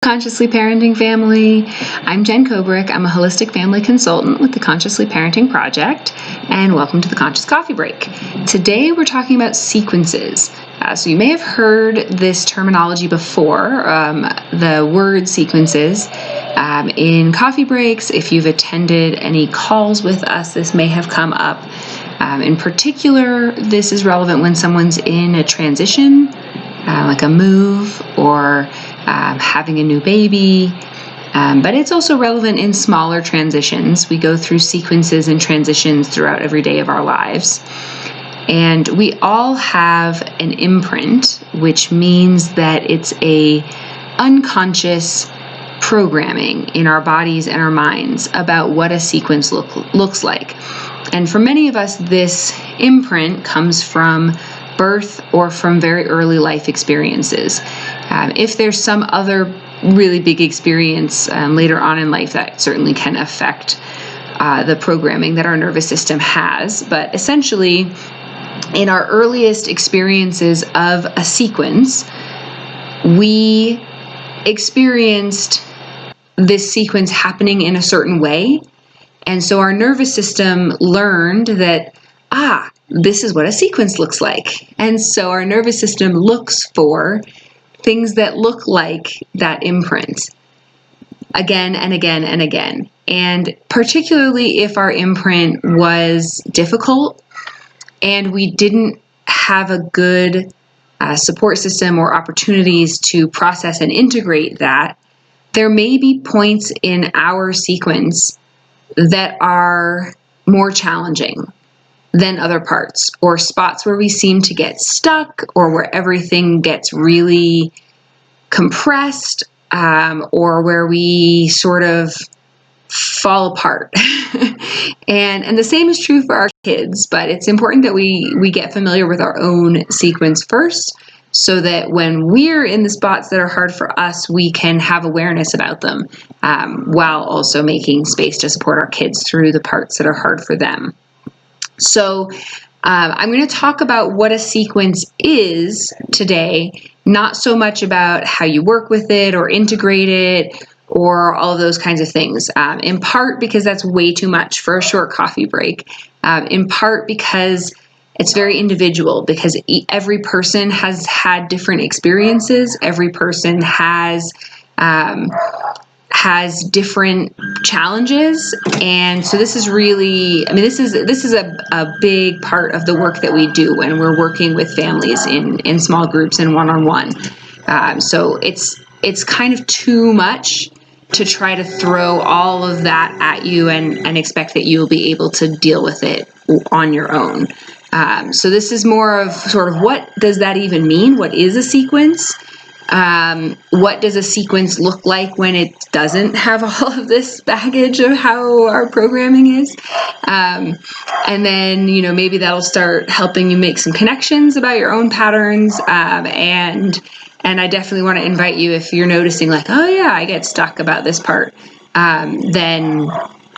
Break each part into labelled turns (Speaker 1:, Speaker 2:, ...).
Speaker 1: Consciously Parenting family. I'm Jen Kobrick. I'm a holistic family consultant with the Consciously Parenting Project, and welcome to the Conscious Coffee Break. Today we're talking about sequences. So you may have heard this terminology before, the word sequences. In coffee breaks, if you've attended any calls with us, this may have come up. In particular, this is relevant when someone's in a transition, like a move or having a new baby, but it's also relevant in smaller transitions. We go through sequences and transitions throughout every day of our lives. And we all have an imprint, which means that it's a unconscious programming in our bodies and our minds about what a sequence looks like. And for many of us, this imprint comes from birth or from very early life experiences. If there's some other really big experience later on in life, that certainly can affect the programming that our nervous system has. But essentially, in our earliest experiences of a sequence, we experienced this sequence happening in a certain way. And so our nervous system learned that, this is what a sequence looks like. And so our nervous system looks for things that look like that imprint again and again and again. And particularly if our imprint was difficult and we didn't have a good support system or opportunities to process and integrate that, there may be points in our sequence that are more challenging than other parts, or spots where we seem to get stuck, or where everything gets really compressed, or where we sort of fall apart. And the same is true for our kids, but it's important that we get familiar with our own sequence first, so that when we're in the spots that are hard for us, we can have awareness about them, while also making space to support our kids through the parts that are hard for them. So I'm going to talk about what a sequence is today, not so much about how you work with it or integrate it or all of those kinds of things, in part because that's way too much for a short coffee break, in part because it's very individual, because every person has had different experiences. Every person has different challenges. And so this is really, this is a big part of the work that we do when we're working with families in small groups and one-on-one. So it's kind of too much to try to throw all of that at you and expect that you'll be able to deal with it on your own. So this is more of sort of, what does that even mean? What is a sequence? What does a sequence look like when it doesn't have all of this baggage of how our programming is? And then, maybe that'll start helping you make some connections about your own patterns. And I definitely want to invite you, if you're noticing like, oh yeah, I get stuck about this part, then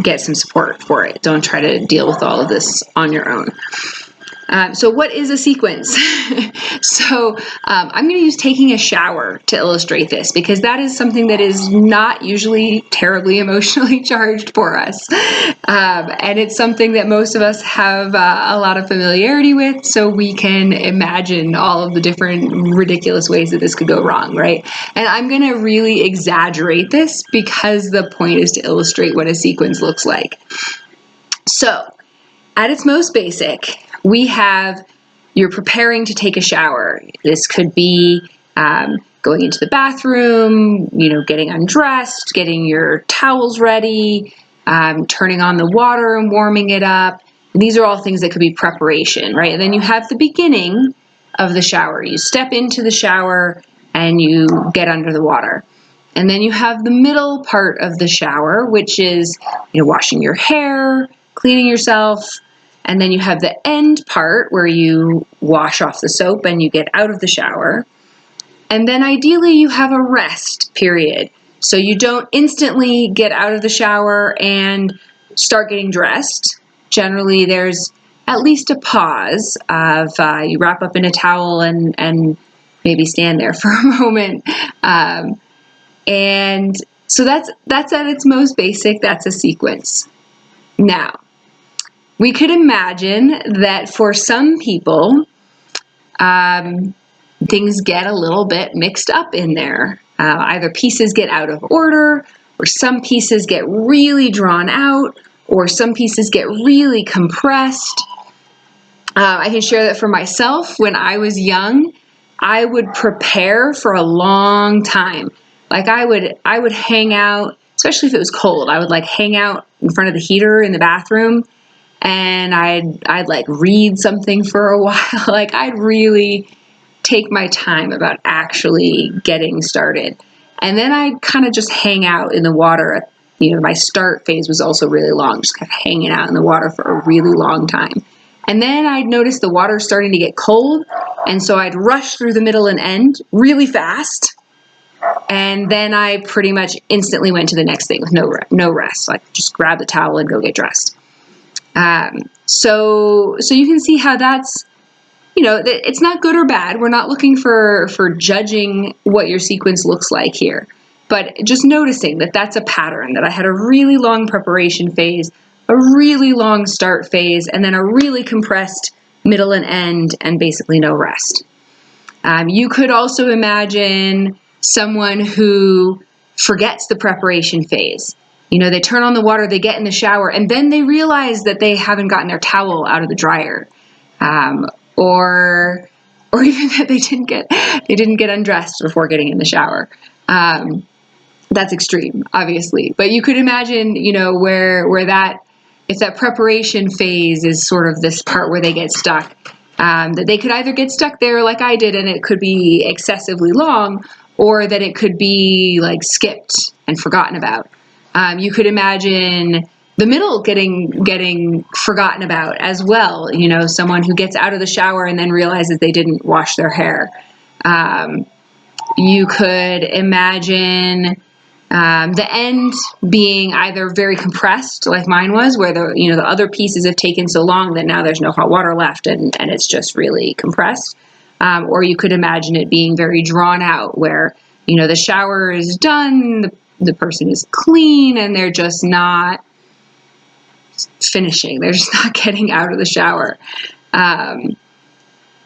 Speaker 1: get some support for it. Don't try to deal with all of this on your own. So what is a sequence? So I'm going to use taking a shower to illustrate this, because that is something that is not usually terribly emotionally charged for us. And it's something that most of us have a lot of familiarity with, so we can imagine all of the different ridiculous ways that this could go wrong, right? And I'm going to really exaggerate this because the point is to illustrate what a sequence looks like. So at its most basic, you're preparing to take a shower. This could be going into the bathroom, getting undressed, getting your towels ready, turning on the water and warming it up. And these are all things that could be preparation, right? And then you have the beginning of the shower. You step into the shower and you get under the water. And then you have the middle part of the shower, which is washing your hair, cleaning yourself. And then you have the end part where you wash off the soap and you get out of the shower. And then ideally you have a rest period. So you don't instantly get out of the shower and start getting dressed. Generally there's at least a pause of you wrap up in a towel and maybe stand there for a moment. And so that's at its most basic, that's a sequence. Now, we could imagine that for some people, things get a little bit mixed up in there. Either pieces get out of order, or some pieces get really drawn out, or some pieces get really compressed. I can share that for myself. When I was young, I would prepare for a long time. Like I would hang out, especially if it was cold. I would like hang out in front of the heater in the bathroom, and I'd like read something for a while. Like I'd really take my time about actually getting started. And then I'd kind of just hang out in the water. My start phase was also really long, just kind of hanging out in the water for a really long time. And then I'd notice the water starting to get cold, and so I'd rush through the middle and end really fast. And then I pretty much instantly went to the next thing with no rest. Like just grab the towel and go get dressed. So you can see how that's, it's not good or bad. We're not looking for judging what your sequence looks like here, but just noticing that that's a pattern, that I had a really long preparation phase, a really long start phase, and then a really compressed middle and end, and basically no rest. You could also imagine someone who forgets the preparation phase. They turn on the water, they get in the shower, and then they realize that they haven't gotten their towel out of the dryer. Or even that they didn't get undressed before getting in the shower. That's extreme, obviously. But you could imagine, where that, if that preparation phase is sort of this part where they get stuck, that they could either get stuck there like I did, and it could be excessively long, or that it could be like skipped and forgotten about. You could imagine the middle getting forgotten about as well. Someone who gets out of the shower and then realizes they didn't wash their hair. You could imagine the end being either very compressed, like mine was, where the other pieces have taken so long that now there's no hot water left, and it's just really compressed. Or you could imagine it being very drawn out, where the shower is done, the person is clean, and they're just not finishing. They're just not getting out of the shower.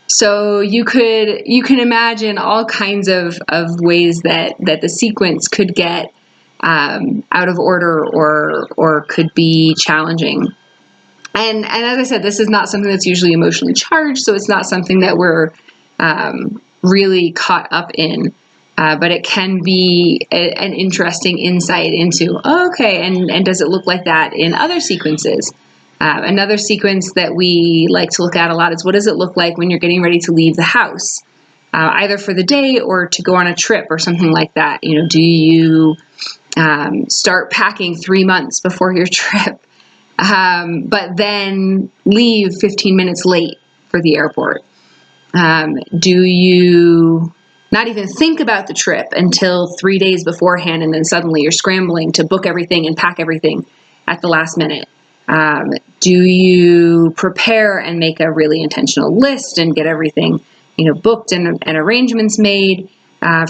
Speaker 1: So you can imagine all kinds of ways that the sequence could get out of order or could be challenging. And as I said, this is not something that's usually emotionally charged, so it's not something that we're really caught up in. But it can be an interesting insight into, and does it look like that in other sequences? Another sequence that we like to look at a lot is, what does it look like when you're getting ready to leave the house, either for the day or to go on a trip or something like that? Do you start packing 3 months before your trip, but then leave 15 minutes late for the airport? Do you not even think about the trip until 3 days beforehand, and then suddenly you're scrambling to book everything and pack everything at the last minute? Do you prepare and make a really intentional list and get everything, booked and arrangements made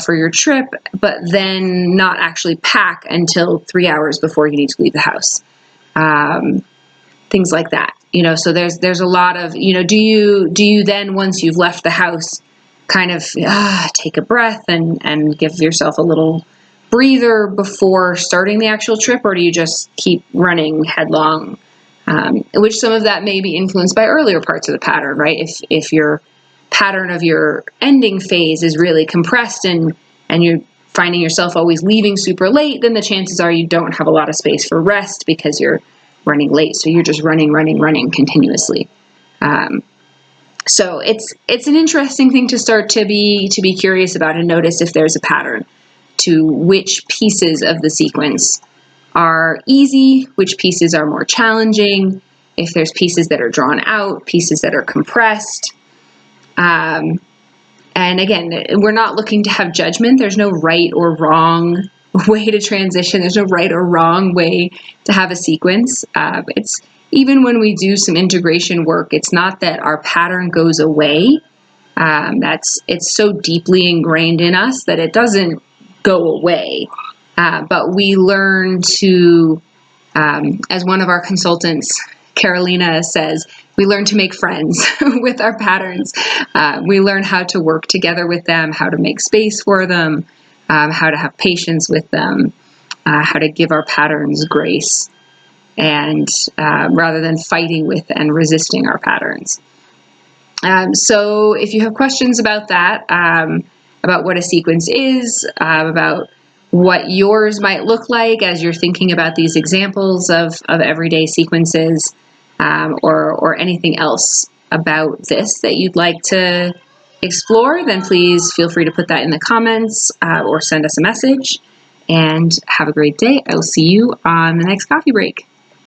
Speaker 1: for your trip, but then not actually pack until 3 hours before you need to leave the house? Things like that. So there's a lot of, do you then, once you've left the house, kind of take a breath and give yourself a little breather before starting the actual trip, or do you just keep running headlong? Which some of that may be influenced by earlier parts of the pattern, right? If your pattern of your ending phase is really compressed and you're finding yourself always leaving super late, then the chances are you don't have a lot of space for rest because you're running late. So you're just running continuously. So it's an interesting thing to start to be curious about and notice if there's a pattern to which pieces of the sequence are easy, which pieces are more challenging, if there's pieces that are drawn out, pieces that are compressed. And again, we're not looking to have judgment. There's no right or wrong way to transition. There's no right or wrong way to have a sequence. It's even when we do some integration work, it's not that our pattern goes away. It's so deeply ingrained in us that it doesn't go away. But we learn to, as one of our consultants, Carolina, says, we learn to make friends with our patterns. We learn how to work together with them, how to make space for them, how to have patience with them, how to give our patterns grace, and rather than fighting with and resisting our patterns. So if you have questions about that, about what a sequence is, about what yours might look like as you're thinking about these examples of everyday sequences, or anything else about this that you'd like to explore, then please feel free to put that in the comments or send us a message. And have a great day. I will see you on the next coffee break.